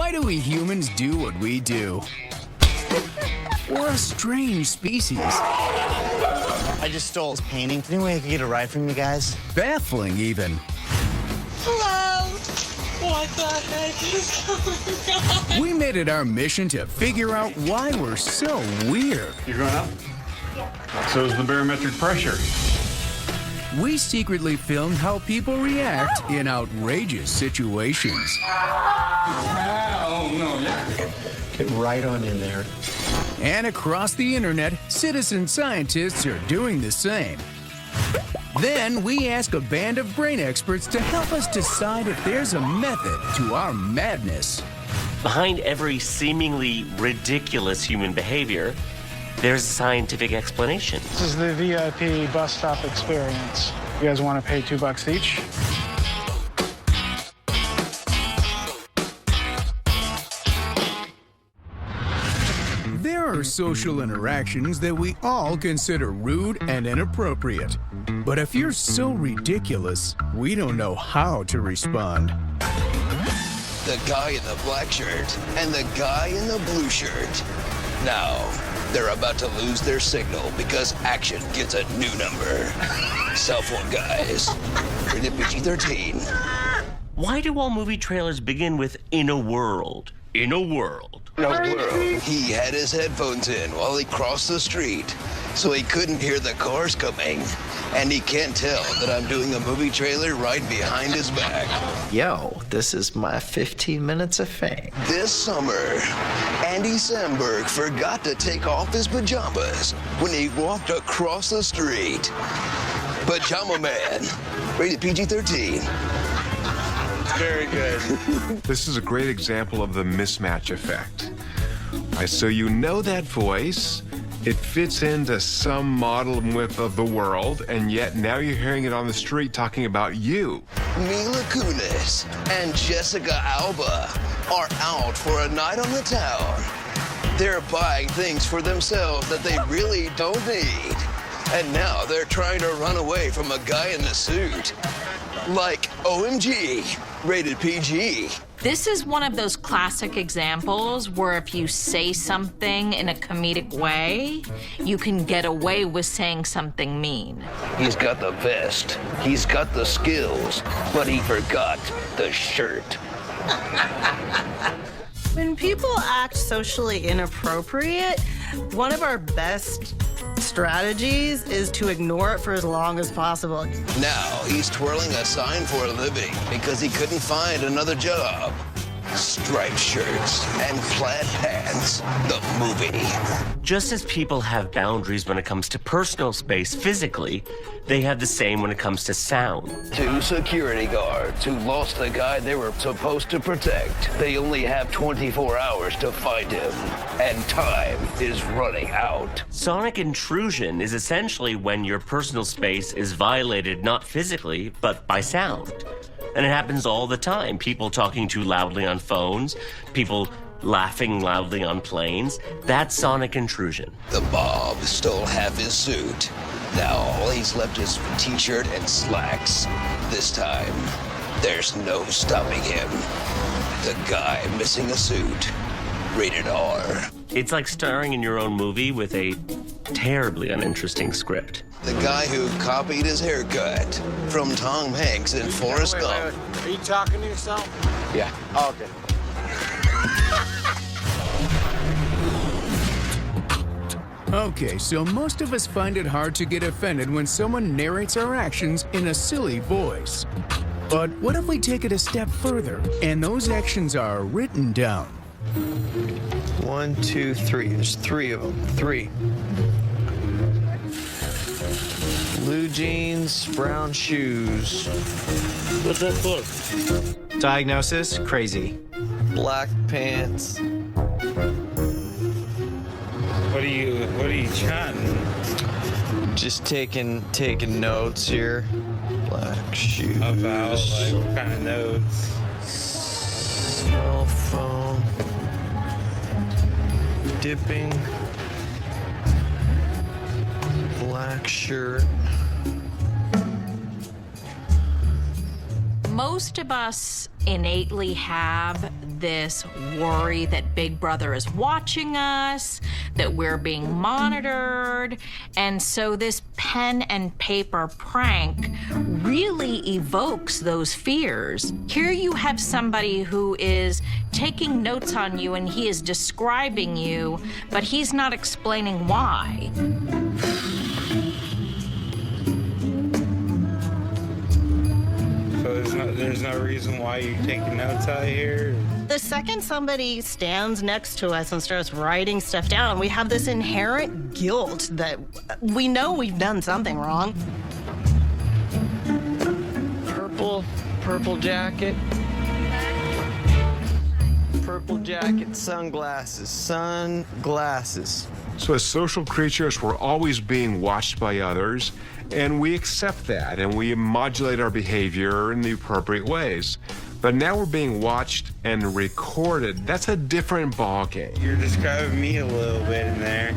Why do we humans do what we do? We're a strange species. I just stole his painting. Any way I could get a ride from you guys? Baffling, even. Hello. What the heck is going on? We made it our mission to figure out why we're so weird. You're going up? Yeah. So is the barometric pressure. We secretly filmed how people react in outrageous situations. Oh, no, yeah. Get right on in there. And across the internet, citizen scientists are doing the same. Then we ask a band of brain experts to help us decide if there's a method to our madness. Behind every seemingly ridiculous human behavior, there's a scientific explanation. This is the VIP bus stop experience. You guys want to pay $2 each? There are social interactions that we all consider rude and inappropriate. But if you're so ridiculous, we don't know how to respond. The guy in the black shirt and the guy in the blue shirt. Now, they're about to lose their signal because Action gets a new number. Cell phone guys. Rated PG-13. Why do all movie trailers begin with "in a world"? In a world. No world. He had his headphones in while he crossed the street, so he couldn't hear the cars coming. And he can't tell that I'm doing a movie trailer right behind his back. Yo, this is my 15 minutes of fame. This summer, Andy Samberg forgot to take off his pajamas when he walked across the street. Pajama Man, rated PG-13. Very good. This is a great example of the mismatch effect. So you know that voice, it fits into some model of the world, and yet now you're hearing it on the street talking about you. Mila Kunis and Jessica Alba are out for a night on the town. They're buying things for themselves that they really don't need. And now they're trying to run away from a guy in a suit. Like OMG, rated PG. This is one of those classic examples where if you say something in a comedic way, you can get away with saying something mean. He's got the vest, he's got the skills, but he forgot the shirt. When people act socially inappropriate, one of our best strategies is to ignore it for as long as possible. Now he's twirling a sign for a living because he couldn't find another job. Striped shirts and plaid pants, the movie. Just as people have boundaries when it comes to personal space physically, they have the same when it comes to sound. Two security guards who lost the guy they were supposed to protect. They only have 24 hours to find him, and time is running out. Sonic intrusion is essentially when your personal space is violated not physically, but by sound. And it happens all the time. People talking too loudly on phones, people laughing loudly on planes. That's sonic intrusion. The Bob stole half his suit. Now all he's left is t-shirt and slacks. This time, there's no stopping him. The guy missing a suit. Rated R. It's like starring in your own movie with a terribly uninteresting script. The guy who copied his haircut from Tom Hanks in Forrest Gump. Are you talking to yourself? Yeah. Oh, okay. Okay, so most of us find it hard to get offended when someone narrates our actions in a silly voice. But what if we take it a step further and those actions are written down? 1, 2, 3. There's 3 of them. 3. Blue jeans, brown shoes. What's that book? Diagnosis, crazy. Black pants. What are you chanting? Just taking notes here. Black shoes. About like what kind of notes? Cell phone. Dipping. Black shirt. Most of us innately have this worry that Big Brother is watching us, that we're being monitored. And so this pen and paper prank really evokes those fears. Here you have somebody who is taking notes on you and he is describing you, but he's not explaining why. So there's no reason why you're taking notes out here? The second somebody stands next to us and starts writing stuff down, we have this inherent guilt that we know we've done something wrong. Purple jacket. Purple jacket, sunglasses. So as social creatures, we're always being watched by others, and we accept that, and we modulate our behavior in the appropriate ways. But now we're being watched and recorded. That's a different ballgame. You're describing me a little bit in there.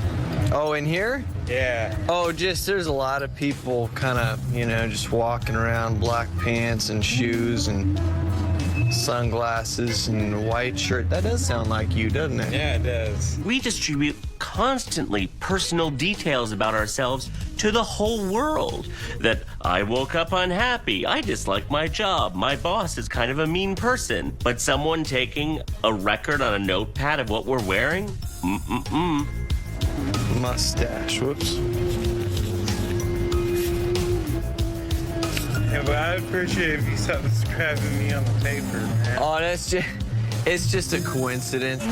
Oh, in here? Yeah. Oh, there's a lot of people kind of, just walking around, black pants and shoes and sunglasses and white shirt. That does sound like you, doesn't it? Yeah, it does. We distribute constantly personal details about ourselves to the whole world. That I woke up unhappy, I dislike my job, my boss is kind of a mean person. But someone taking a record on a notepad of what we're wearing? Mustache, whoops. Yeah, but I'd appreciate if you stopped describing me on the paper, man. Oh, it's just a coincidence.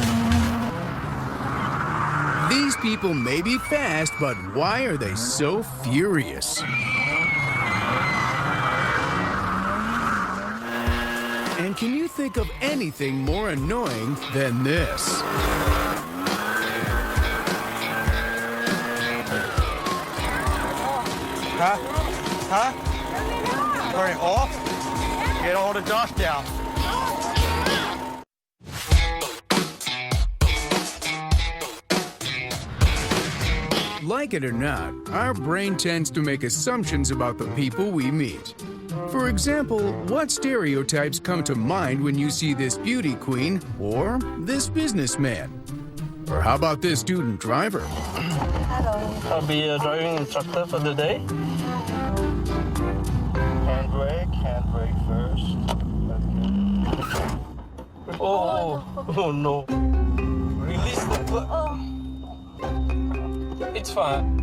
These people may be fast, but why are they so furious? And can you think of anything more annoying than this? Huh? Turn it off? Get all the dust out. Like it or not, our brain tends to make assumptions about the people we meet. For example, what stereotypes come to mind when you see this beauty queen or this businessman? Or how about this student driver? Hello. I'll be a driving instructor for the day. Handbrake first. Okay. Oh no. Release the foot. It's fine.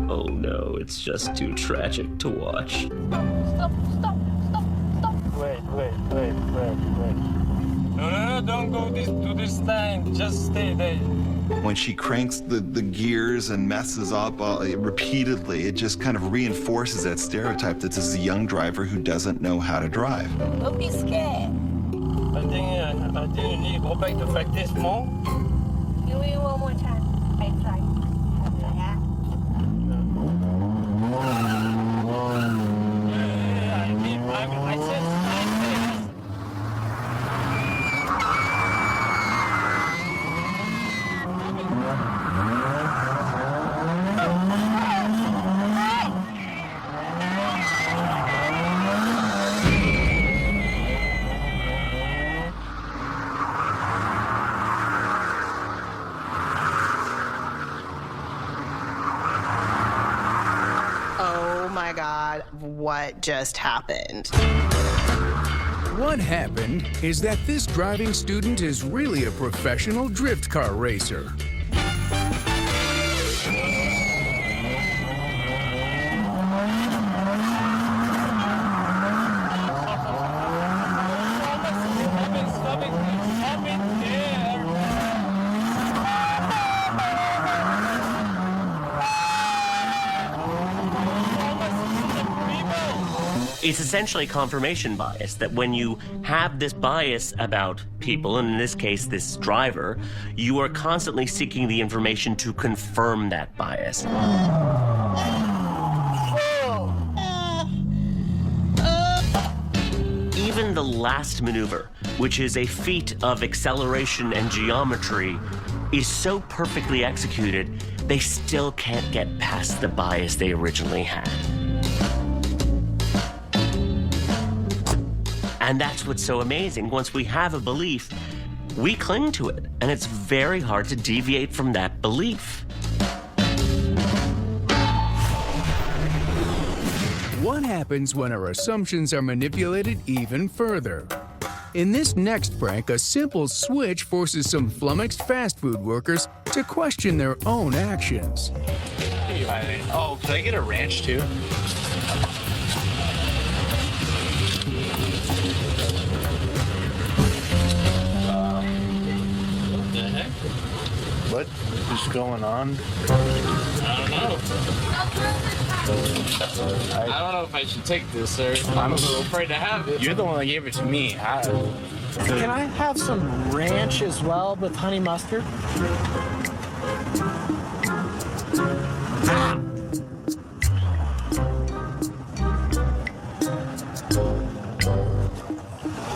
Oh no, it's just too tragic to watch. Stop. Wait. No, don't go to this line. Just stay there. When she cranks the gears and messes up repeatedly, it just kind of reinforces that stereotype that this is a young driver who doesn't know how to drive. Don't be scared. I think you need to go back to practice more. Do it one more time. I try. I said. Oh my God, what just happened? What happened is that this driving student is really a professional drift car racer. It's essentially confirmation bias, that when you have this bias about people, and in this case, this driver, you are constantly seeking the information to confirm that bias. Even the last maneuver, which is a feat of acceleration and geometry, is so perfectly executed, they still can't get past the bias they originally had. And that's what's so amazing. Once we have a belief, we cling to it, and it's very hard to deviate from that belief. What happens when our assumptions are manipulated even further? In this next prank, a simple switch forces some flummoxed fast food workers to question their own actions. Oh, can I get a ranch too? What the heck? What is going on? I don't know. I don't know if I should take this, sir. I'm a little afraid to have it. You're the one that gave it to me. Can I have some ranch as well with honey mustard?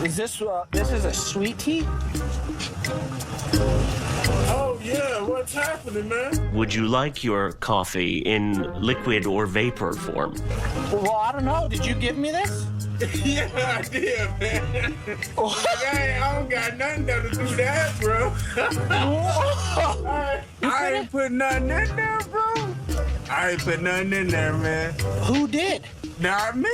Is this is a sweet tea? Oh, yeah, what's happening, man? Would you like your coffee in liquid or vapor form? Well, I don't know. Did you give me this? Yeah, I did, man. I don't got nothing to do that, bro. I ain't put nothing in there, bro. I ain't put nothing in there, man. Who did? Not me.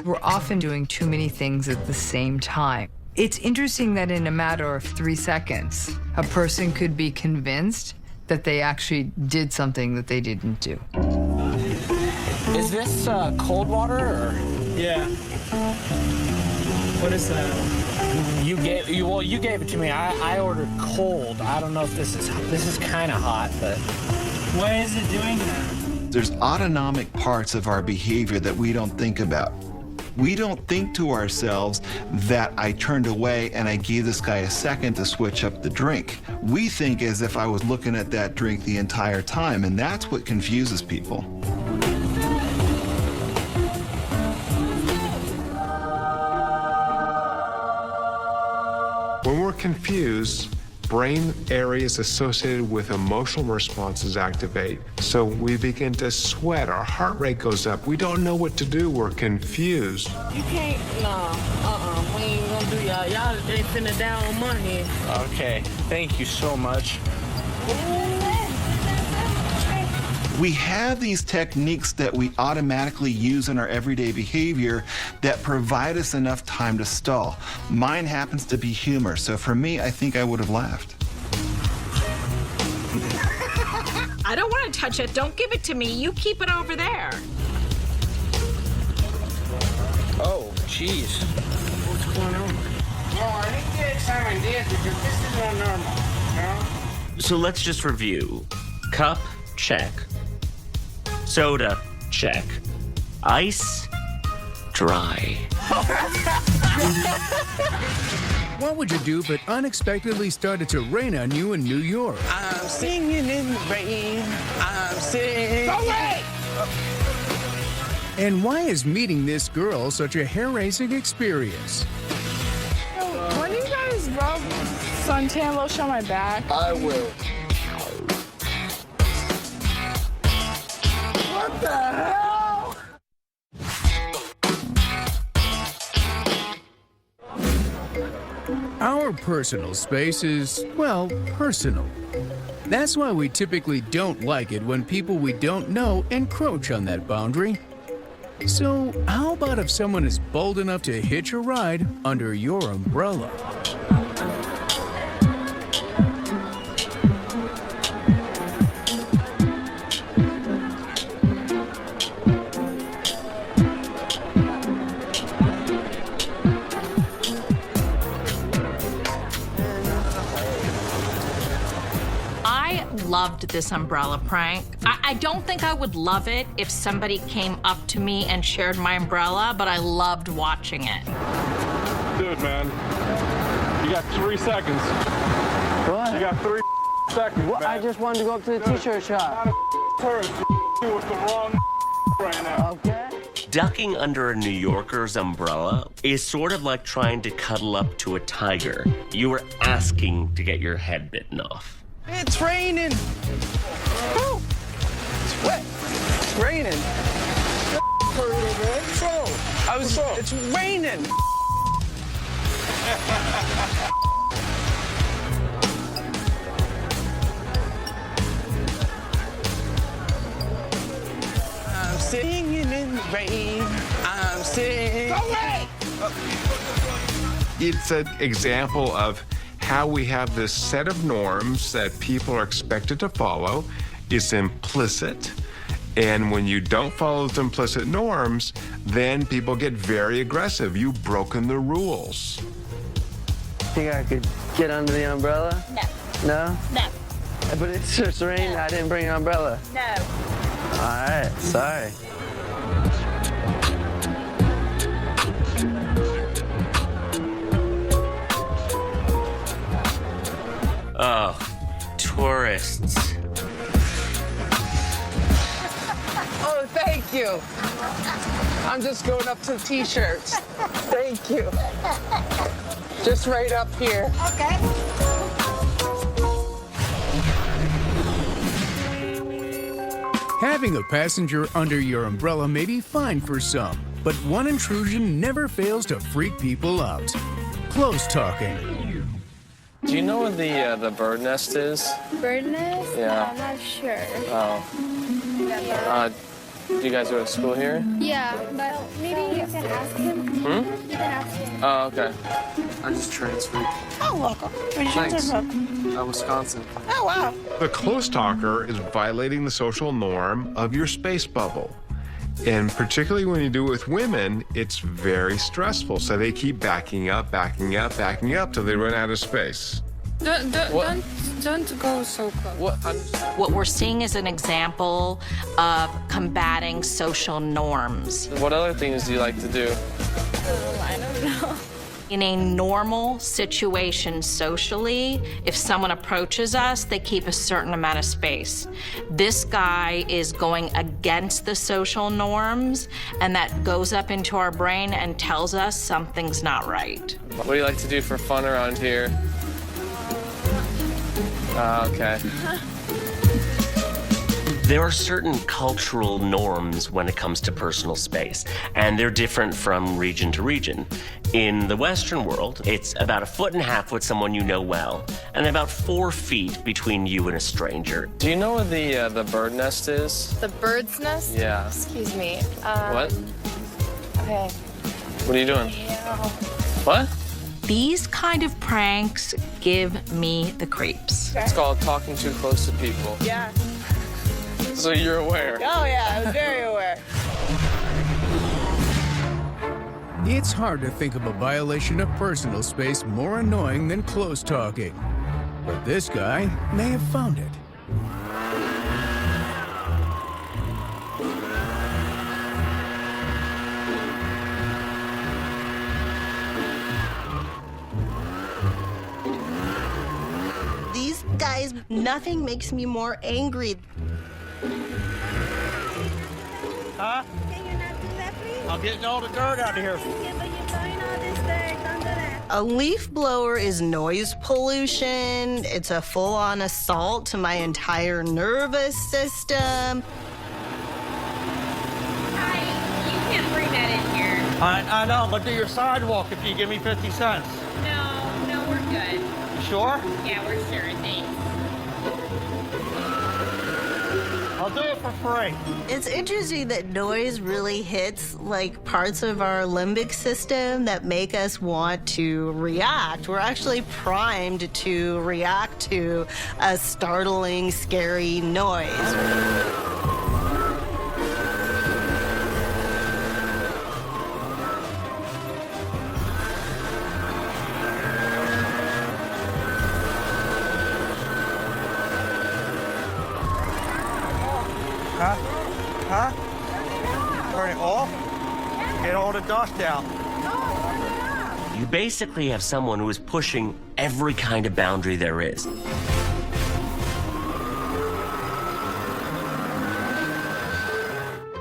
We're often doing too many things at the same time. It's interesting that in a matter of 3 seconds, a person could be convinced that they actually did something that they didn't do. Is this cold water or? Yeah. What is that? You gave it to me. I ordered cold. I don't know if this is kind of hot, but. Why is it doing that? There's autonomic parts of our behavior that we don't think about. We don't think to ourselves that I turned away and I gave this guy a second to switch up the drink. We think as if I was looking at that drink the entire time, and that's what confuses people. When we're confused, brain areas associated with emotional responses activate. So we begin to sweat, our heart rate goes up. We don't know what to do, we're confused. You can't, we ain't gonna do y'all. Y'all ain't finna down on money. Okay, thank you so much. We have these techniques that we automatically use in our everyday behavior that provide us enough time to stall. Mine happens to be humor, so for me, I think I would have laughed. I don't want to touch it. Don't give it to me. You keep it over there. Oh, jeez. What's going on? Oh, I need to examine this because this is not normal, you know? So let's just review. Cup, check. Soda, check. Ice, dry. What would you do if it unexpectedly started to rain on you in New York? I'm singing in the rain. I'm singing. Go away! And why is meeting this girl such a hair-raising experience? When you guys rub suntan lotion on my back? I will. What the hell? Our personal space is, well, personal. That's why we typically don't like it when people we don't know encroach on that boundary. So, how about if someone is bold enough to hitch a ride under your umbrella? Loved this umbrella prank. I don't think I would love it if somebody came up to me and shared my umbrella, but I loved watching it. Dude, man, you got 3 seconds. What? You got 3 seconds, What? man. I just wanted to go up to the t-shirt shop. Not a person. You with the wrong right now. Okay. Ducking under a New Yorker's umbrella is sort of like trying to cuddle up to a tiger. You are asking to get your head bitten off. It's raining. Woo. It's wet. It's raining. It's raining. I'm singing in the rain. I'm singing. It's an example of how we have this set of norms that people are expected to follow. It's implicit. And when you don't follow those implicit norms, then people get very aggressive. You've broken the rules. Think I could get under the umbrella? No. No? No. But it's just raining. I didn't bring an umbrella. No. All right. Sorry. Oh, tourists. Oh, thank you. I'm just going up to the t-shirts. Thank you. Just right up here. Okay. Having a passenger under your umbrella may be fine for some, but one intrusion never fails to freak people out. Close talking. Do you know where the bird nest is? Bird nest? Yeah. No, I'm not sure. Oh. Do you guys go to school here? Yeah, but maybe you can ask him. Hmm? You can ask him. Oh, okay. I just transferred. Oh, welcome. Where did you Thanks. transfer from? Wisconsin. Oh, wow. The close talker is violating the social norm of your space bubble. And particularly when you do it with women, it's very stressful. So they keep backing up till they run out of space. Don't go so close. What we're seeing is an example of combating social norms. What other things do you like to do? I don't know. In a normal situation socially, if someone approaches us, they keep a certain amount of space. This guy is going against the social norms, and that goes up into our brain and tells us something's not right. What do you like to do for fun around here? Okay. There are certain cultural norms when it comes to personal space, and they're different from region to region. In the Western world, it's about 1.5 feet with someone you know well, and about 4 feet between you and a stranger. Do you know where the bird nest is? The bird's nest? Yeah. Excuse me. What? Okay. What are you doing? Yeah. What? These kind of pranks give me the creeps. It's called talking too close to people. Yeah. So you're aware. Oh, yeah, I was very aware. It's hard to think of a violation of personal space more annoying than close talking. But this guy may have found it. These guys, nothing makes me more angry. Huh? Can you not do that, please? I'm getting all the dirt out of here. Yeah, but you're throwing all this dirt. Don't do that. A leaf blower is noise pollution. It's a full-on assault to my entire nervous system. You can't bring that in here. I know. I'm gonna do your sidewalk if you give me 50 cents. No, we're good. You sure? Yeah, we're sure. Thanks. I'll do it for free. It's interesting that noise really hits like parts of our limbic system that make us want to react. We're actually primed to react to a startling, scary noise. Huh? Turn it off? Get all the dust out. You basically have someone who is pushing every kind of boundary there is.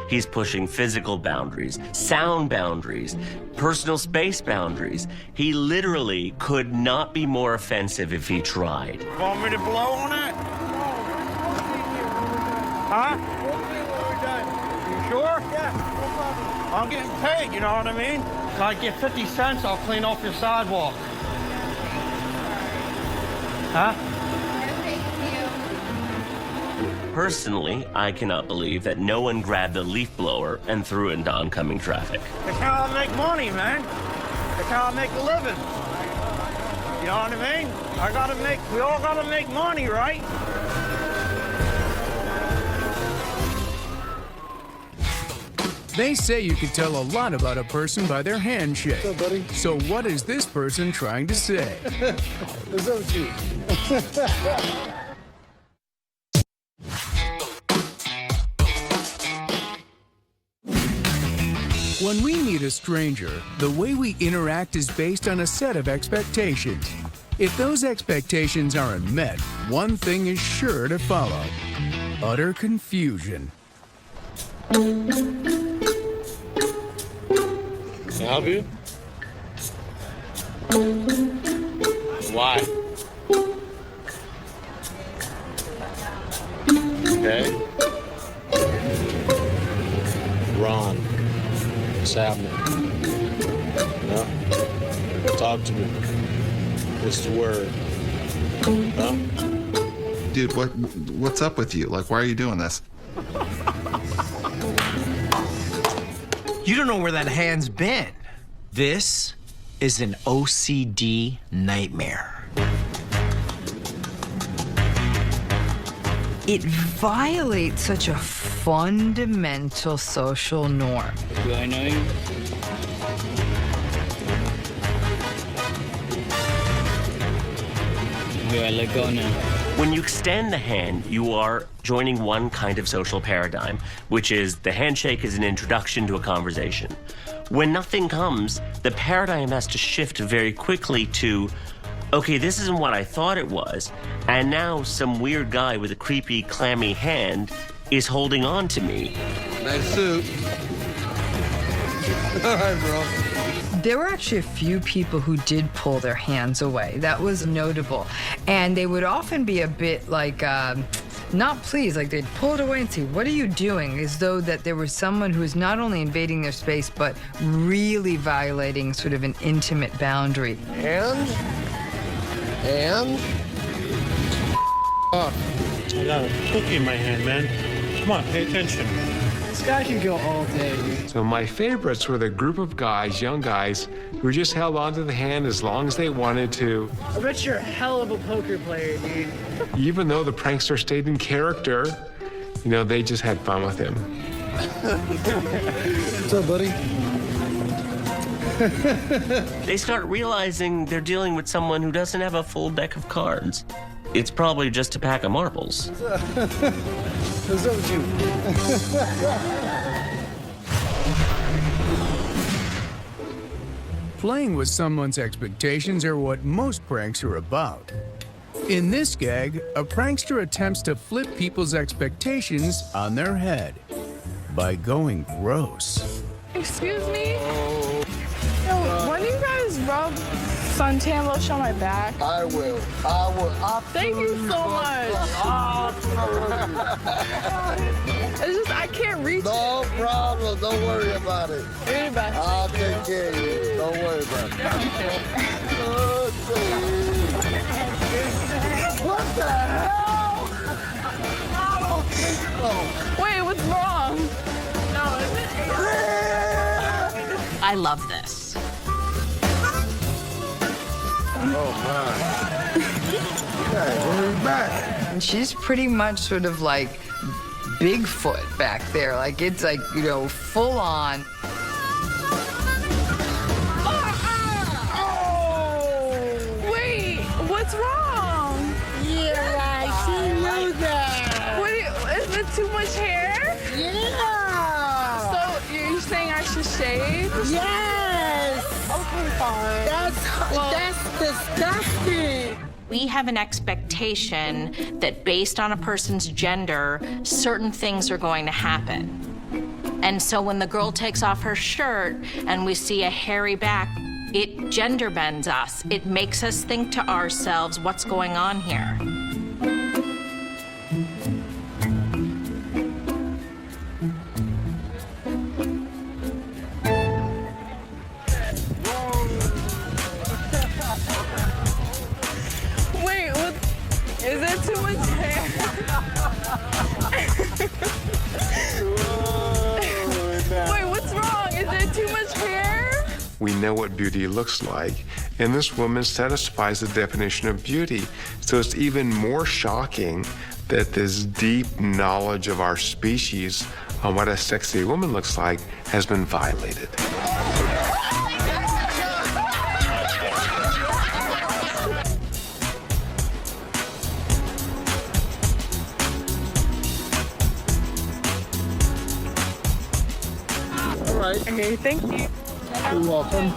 He's pushing physical boundaries, sound boundaries, personal space boundaries. He literally could not be more offensive if he tried. Want me to blow on it? Huh? You sure? Yeah. I'm getting paid, you know what I mean? If I get 50 cents, I'll clean off your sidewalk. Huh? Personally, I cannot believe that no one grabbed a leaf blower and threw it into oncoming traffic. That's how I make money, man. That's how I make a living. You know what I mean? We all gotta make money, right? They say you can tell a lot about a person by their handshake. What's up, buddy? So what is this person trying to say? What's up with you? When we meet a stranger, the way we interact is based on a set of expectations. If those expectations aren't met, one thing is sure to follow: utter confusion. Can I help you? Why? Okay. Ron, what's happening? No? Talk to me. What's the word? No? Dude, what's up with you? Like, why are you doing this? You don't know where that hand's been. This is an OCD nightmare. It violates such a fundamental social norm. Do I know you? Okay, I let go now. When you extend the hand, you are joining one kind of social paradigm, which is the handshake is an introduction to a conversation. When nothing comes, the paradigm has to shift very quickly to, okay, this isn't what I thought it was, and now some weird guy with a creepy, clammy hand is holding on to me. Nice suit. All right, bro. There were actually a few people who did pull their hands away. That was notable. And they would often be a bit like, not pleased, like they'd pull it away and say, what are you doing? As though that there was someone who was not only invading their space, but really violating sort of an intimate boundary. And? I got a cookie in my hand, man. Come on, pay attention. This guy can go all day. So my favorites were the group of guys, young guys, who just held onto the hand as long as they wanted to. I bet you're a hell of a poker player, dude. Even though the prankster stayed in character, you know, they just had fun with him. What's up, buddy? They start realizing they're dealing with someone who doesn't have a full deck of cards. It's probably just a pack of marbles. What's up with you? Playing with someone's expectations are what most pranks are about. In this gag, a prankster attempts to flip people's expectations on their head by going gross. Excuse me? Yo, when do you guys rub suntan lotion on my back? I will. Thank you so much. It's just, I can't reach No it. problem. Don't worry about it. Worry about it. I'll take care of you. Don't worry about it. What the hell? I don't think so. Wait, what's wrong? No, is it? I love this. Oh, man. Hey, we're back. And she's pretty much sort of like Bigfoot back there. Like, it's like, you know, full on. Wait, what's wrong? Yeah, she knew that. Wait, is it too much hair? Yeah. So you're saying I should shave? Yes. Okay, fine. That's disgusting. We have an expectation that based on a person's gender, certain things are going to happen. And so when the girl takes off her shirt and we see a hairy back, it gender bends us. It makes us think to ourselves, what's going on here? Wait, what? Is there too much hair? Wait, what's wrong? Is there too much hair? We know what beauty looks like, and this woman satisfies the definition of beauty. So it's even more shocking that this deep knowledge of our species on what a sexy woman looks like has been violated. Okay, thank you. You're welcome.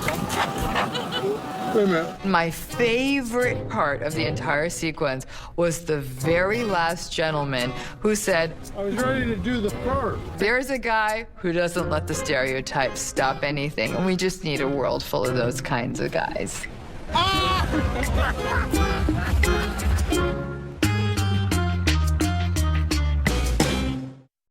Wait a minute. My favorite part of the entire sequence was the very last gentleman who said, I was ready to do the fur. there's a guy who doesn't let the stereotypes stop anything, and we just need a world full of those kinds of guys. Ah!